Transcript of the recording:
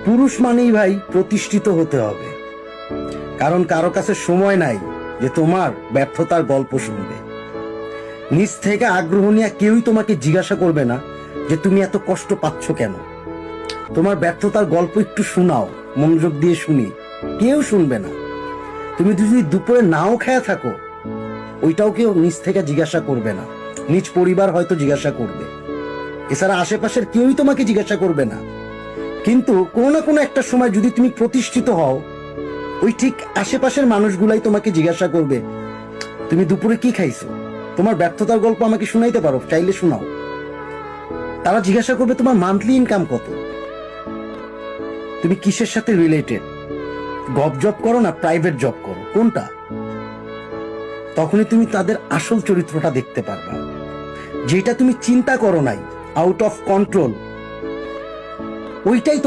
পুরুষ মানেই ভাই প্রতিষ্ঠিত হতে হবে, কারণ কারো কাছে সময় নাই যে তোমার ব্যর্থতার গল্প শুনবে। নিজ থেকে আগ্রহ নিয়ে কেউই তোমাকে জিজ্ঞাসা করবে না যে তুমি এত কষ্ট পাচ্ছ কেন। তোমার ব্যর্থতার গল্প একটু শোনাও, মনোযোগ দিয়ে শুনি, কেউ শুনবে না। তুমি যদি দুপুরে নাও খেয়ে থাকো, ওইটাও কেউ নিজ থেকে জিজ্ঞাসা করবে না। নিজ পরিবার হয়তো জিজ্ঞাসা করবে, এছাড়া আশেপাশের কেউই তোমাকে জিজ্ঞাসা করবে না। কিন্তু কোনো না কোনো একটা সময় যদি তুমি প্রতিষ্ঠিত হও, ওই ঠিক আশেপাশের মানুষগুলাই তোমাকে জিজ্ঞাসা করবে তুমি দুপুরে কি খাইছো। তোমার ব্যর্থতার গল্প আমাকে শুনাইতে পারো, চাইলে শোনাও। তারা জিজ্ঞাসা করবে তোমার মান্থলি ইনকাম কত, তুমি কিসের সাথে রিলেটেড, গভ জব করো না প্রাইভেট জব করো, কোনটা। তখনই তুমি তাদের আসল চরিত্রটা দেখতে পারবা। যেটা তুমি চিন্তা করো নাই, আউট অফ কন্ট্রোল, ওইটাই তোমার